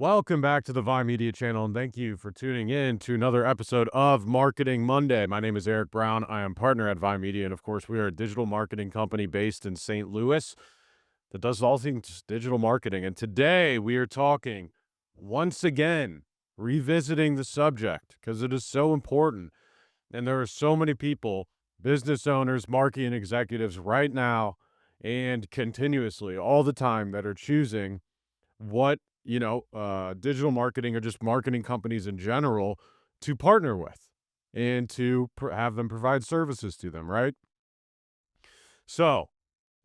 Welcome back to the Vi Media channel, and thank you for tuning in to another episode of Marketing Monday. My name is Eric Brown. I am partner at Vi Media, and of course, we are a digital marketing company based in St. Louis that does all things digital marketing. And today we are talking once again, revisiting the subject because it is so important. And there are so many people, business owners, marketing executives right now and continuously all the time that are choosing what digital marketing or just marketing companies in general to partner with and to have them provide services to them, right? So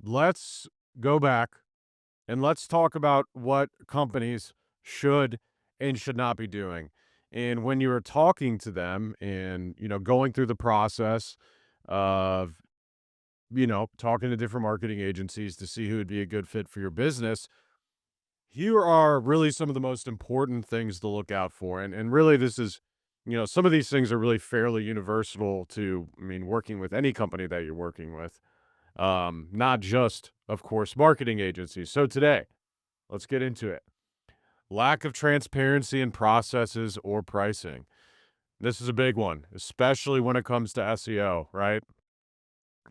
let's go back and let's talk about what companies should and should not be doing. And when you're talking to them and going through the process of talking to different marketing agencies to see who would be a good fit for your business, here are really some of the most important things to look out for. And really this is, some of these things are really fairly universal to, working with any company that you're working with. Not just, of course, marketing agencies. So today, let's get into it. Lack of transparency in processes or pricing. This is a big one, especially when it comes to SEO, right?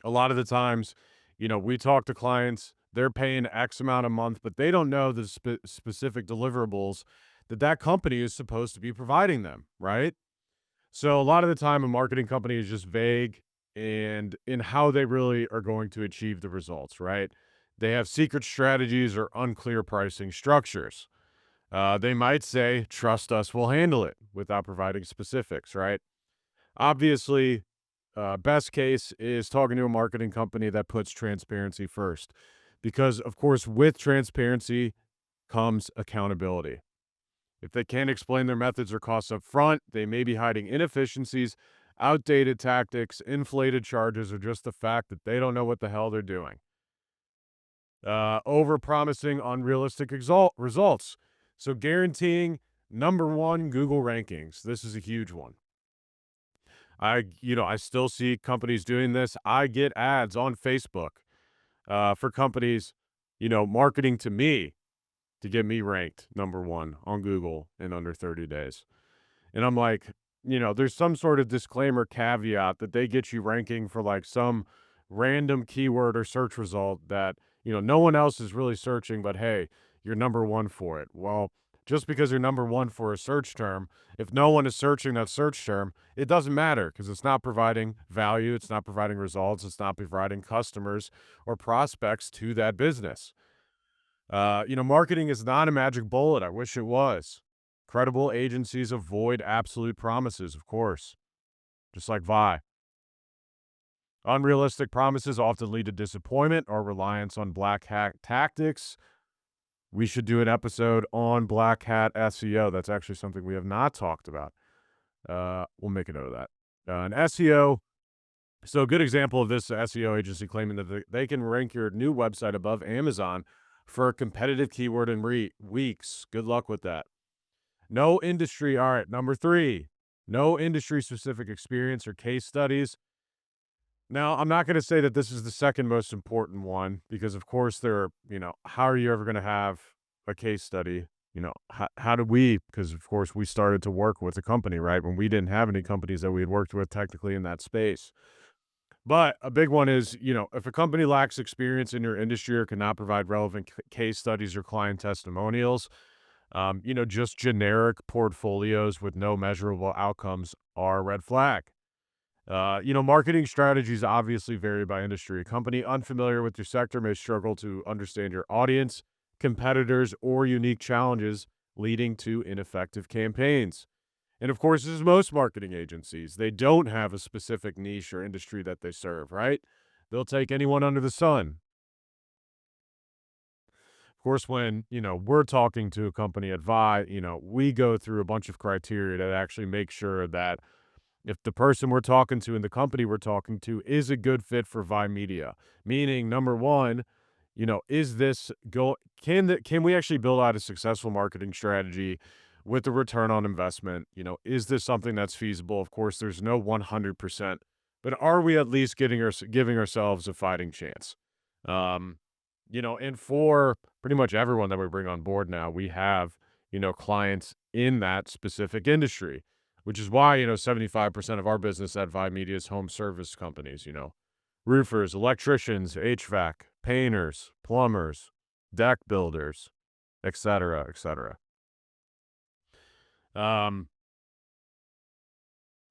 A lot of the times, we talk to clients, they're paying X amount a month, but they don't know the specific deliverables that company is supposed to be providing them, right? So a lot of the time, a marketing company is just vague and in how they really are going to achieve the results, right? They have secret strategies or unclear pricing structures. They might say, trust us, we'll handle it without providing specifics, right? Obviously, best case is talking to a marketing company that puts transparency first. Because, of course, with transparency comes accountability. If they can't explain their methods or costs up front, they may be hiding inefficiencies, outdated tactics, inflated charges, or just the fact that they don't know what the hell they're doing. Over promising unrealistic results. So, guaranteeing number one Google rankings. This is a huge one. I still see companies doing this. I get ads on Facebook for companies, marketing to me to get me ranked number one on Google in under 30 days. And I'm like, there's some sort of disclaimer caveat that they get you ranking for like some random keyword or search result that, no one else is really searching, but hey, you're number one for it. Well, just because you're number one for a search term, if no one is searching that search term, it doesn't matter because it's not providing value, it's not providing results, it's not providing customers or prospects to that business. Marketing is not a magic bullet. I wish it was. Credible agencies avoid absolute promises, of course, just like Vi. Unrealistic promises often lead to disappointment or reliance on black hat tactics. We should do an episode on black hat SEO. That's actually something we have not talked about. We'll make a note of that. An SEO. So a good example of this SEO agency claiming that they can rank your new website above Amazon for a competitive keyword in weeks. Good luck with that. No industry. All right. Number 3, no industry specific experience or case studies. Now, I'm not going to say that this is the second most important one because, of course, how are you ever going to have a case study? How did we, because, of course, we started to work with a company, right? When we didn't have any companies that we had worked with technically in that space. But a big one is, if a company lacks experience in your industry or cannot provide relevant case studies or client testimonials, just generic portfolios with no measurable outcomes are a red flag. Marketing strategies obviously vary by industry. A company unfamiliar with your sector may struggle to understand your audience, competitors, or unique challenges, leading to ineffective campaigns. And of course, this is most marketing agencies. They don't have a specific niche or industry that they serve, right? They'll take anyone under the sun. Of course, when, we're talking to a company at Vi, we go through a bunch of criteria to actually make sure that if the person we're talking to and the company we're talking to is a good fit for Vi Media, meaning number one, is this can we actually build out a successful marketing strategy with the return on investment? Is this something that's feasible? Of course, there's no 100%, but are we at least giving ourselves a fighting chance? And for pretty much everyone that we bring on board now, we have, clients in that specific industry, which is why, 75% of our business at Vi Media is home service companies, roofers, electricians, HVAC, painters, plumbers, deck builders, et cetera, et cetera. Um,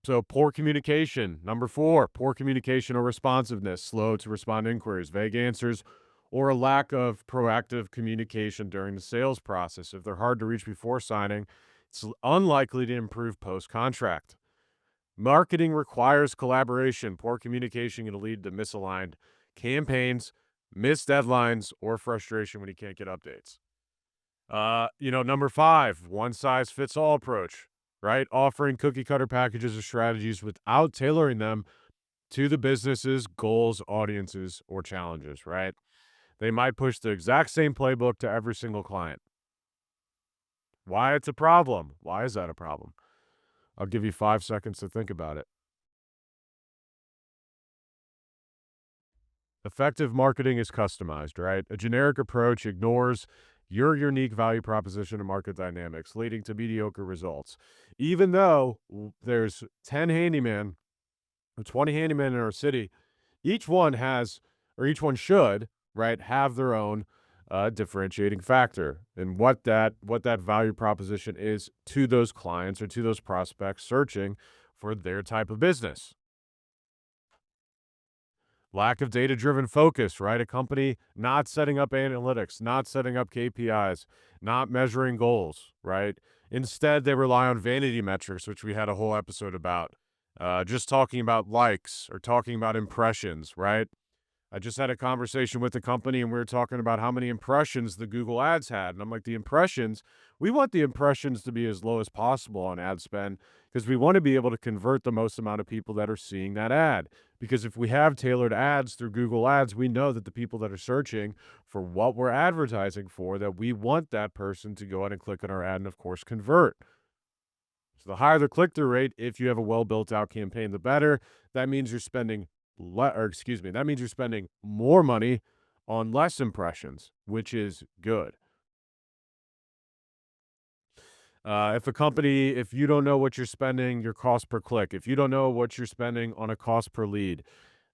so poor communication. Number four, poor communication or responsiveness, slow to respond to inquiries, vague answers, or a lack of proactive communication during the sales process. If they're hard to reach before signing, it's unlikely to improve post contract. Marketing requires collaboration. Poor communication can lead to misaligned campaigns, missed deadlines, or frustration when you can't get updates. Number five, one size fits all approach, right? Offering cookie cutter packages or strategies without tailoring them to the business's goals, audiences, or challenges, right? They might push the exact same playbook to every single client. Why it's a problem? Why is that a problem? I'll give you 5 seconds to think about it. Effective marketing is customized, right? A generic approach ignores your unique value proposition and market dynamics, leading to mediocre results. Even though there's 10 handymen or 20 handymen in our city, each one has, or each one should, right, have their own differentiating factor and what that value proposition is to those clients or to those prospects searching for their type of business. Lack of data driven focus, right? A company not setting up analytics, not setting up KPIs, not measuring goals, right? Instead, they rely on vanity metrics, which we had a whole episode about. Just talking about likes or talking about impressions, right? I just had a conversation with the company and we were talking about how many impressions the Google ads had. And I'm like, the impressions, we want the impressions to be as low as possible on ad spend because we want to be able to convert the most amount of people that are seeing that ad. Because if we have tailored ads through Google Ads, we know that the people that are searching for what we're advertising for, that we want that person to go out and click on our ad and, of course, convert. So the higher the click-through rate, if you have a well built out campaign, the better. That means you're spending that means you're spending more money on less impressions, which is good. If you don't know what you're spending, your cost per click, if you don't know what you're spending on a cost per lead,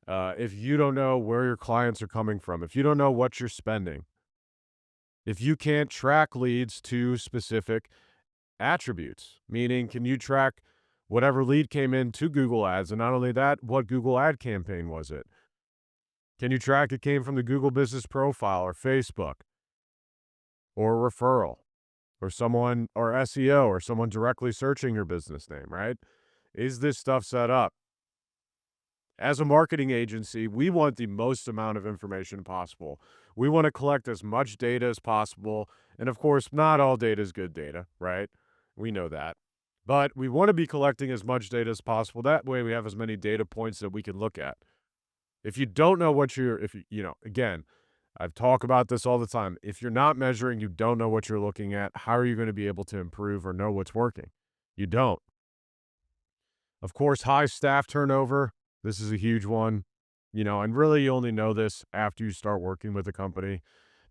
if you don't know where your clients are coming from, if you don't know what you're spending, if you can't track leads to specific attributes, meaning can you track whatever lead came in to Google Ads? And not only that, what Google ad campaign was it? Can you track it came from the Google Business Profile or Facebook or referral or someone or SEO or someone directly searching your business name, right? Is this stuff set up? As a marketing agency, we want the most amount of information possible. We want to collect as much data as possible. And of course, not all data is good data, right? We know that. But we want to be collecting as much data as possible. That way, we have as many data points that we can look at. If you don't know what you're, if you know, again, I've talked about this all the time. If you're not measuring, you don't know what you're looking at. How are you going to be able to improve or know what's working? You don't. Of course, high staff turnover. This is a huge one, and really you only know this after you start working with a company.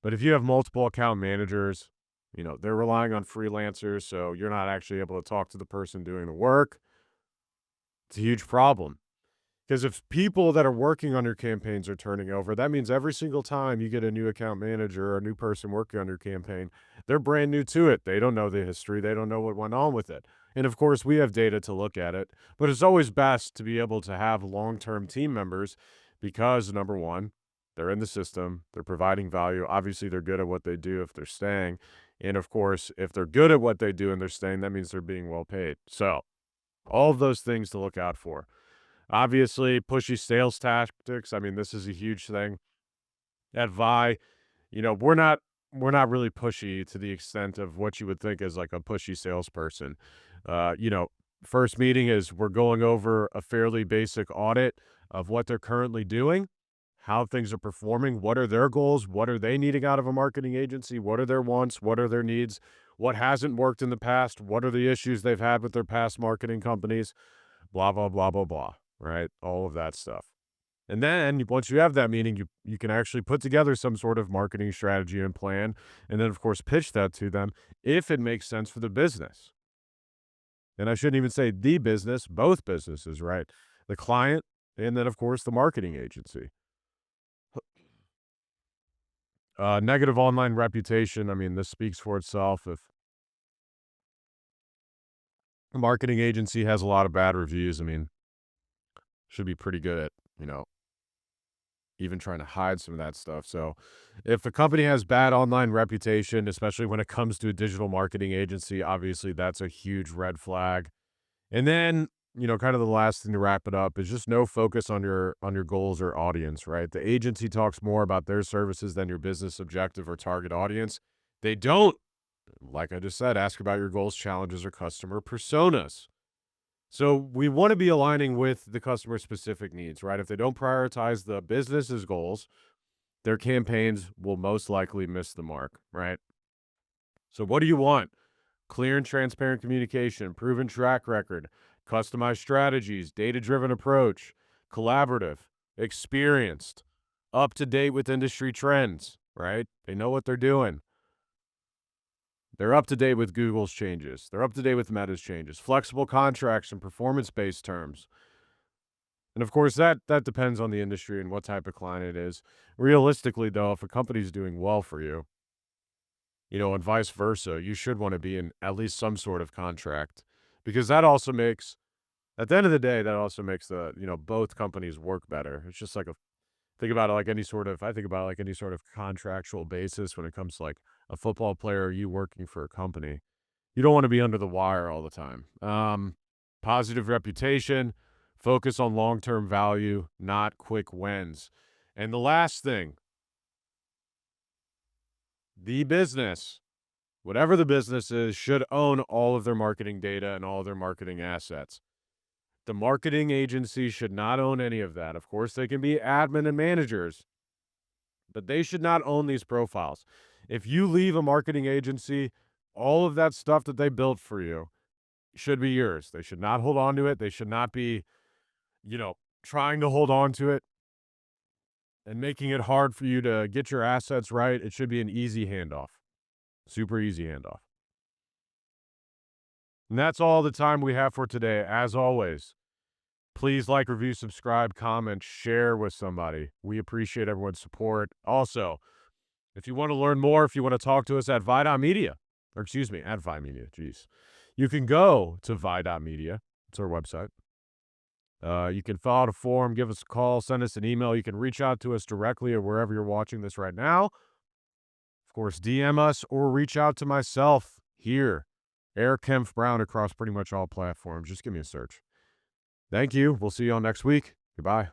But if you have multiple account managers, they're relying on freelancers, so you're not actually able to talk to the person doing the work. It's a huge problem. Because if people that are working on your campaigns are turning over, that means every single time you get a new account manager or a new person working on your campaign, they're brand new to it. They don't know the history. They don't know what went on with it. And of course, we have data to look at it, but it's always best to be able to have long-term team members because number one, they're in the system, they're providing value. Obviously, they're good at what they do if they're staying. And of course, if they're good at what they do and they're staying, that means they're being well paid. So, all of those things to look out for. Obviously, pushy sales tactics. I mean, this is a huge thing. At Vi, we're not really pushy to the extent of what you would think as like a pushy salesperson. Uh, you know, First meeting is we're going over a fairly basic audit of what they're currently doing, how things are performing, what are their goals, what are they needing out of a marketing agency, what are their wants, what are their needs, what hasn't worked in the past, what are the issues they've had with their past marketing companies, blah blah blah blah blah, right? All of that stuff. And then once you have that meeting, you can actually put together some sort of marketing strategy and plan, and then of course pitch that to them if it makes sense for the business. And I shouldn't even say the business, both businesses, right? The client and then of course the marketing agency. Negative online reputation. I mean, this speaks for itself. If a marketing agency has a lot of bad reviews, I mean, should be pretty good at, even trying to hide some of that stuff. So, if a company has bad online reputation, especially when it comes to a digital marketing agency, obviously that's a huge red flag. And then, kind of the last thing to wrap it up is just no focus on your goals or audience, right? The agency talks more about their services than your business objective or target audience. They don't, like I just said, ask about your goals, challenges, or customer personas. So we want to be aligning with the customer specific needs, right? If they don't prioritize the business's goals, their campaigns will most likely miss the mark, right? So what do you want? Clear and transparent communication, proven track record, customized strategies, data driven approach, collaborative, experienced, up to date with industry trends, right? They know what they're doing. They're up to date with Google's changes. They're up to date with Meta's changes, flexible contracts and performance based terms. And of course, that depends on the industry and what type of client it is. Realistically, though, if a company's doing well for you, and vice versa, you should want to be in at least some sort of contract because that also makes, at the end of the day, that also makes both companies work better. It's just like think about it like I think about it like any sort of contractual basis when it comes to like a football player or you working for a company. You don't want to be under the wire all the time. Positive reputation, focus on long term value, not quick wins. And the last thing, the business, whatever the business is, should own all of their marketing data and all of their marketing assets. The marketing agency should not own any of that. Of course, they can be admin and managers, but they should not own these profiles. If you leave a marketing agency, all of that stuff that they built for you should be yours. They should not hold on to it. They should not be, trying to hold on to it and making it hard for you to get your assets right. It should be an easy handoff, super easy handoff. And that's all the time we have for today. As always, please like, review, subscribe, comment, share with somebody. We appreciate everyone's support. Also, if you want to learn more, if you want to talk to us at Vi.media, or excuse me, at Vi Media, geez, you can go to Vi.media. It's our website. You can fill out a form, give us a call, send us an email. You can reach out to us directly or wherever you're watching this right now. Of course, DM us or reach out to myself here, Eric Kempf Brown, across pretty much all platforms. Just give me a search. Thank you. We'll see you all next week. Goodbye.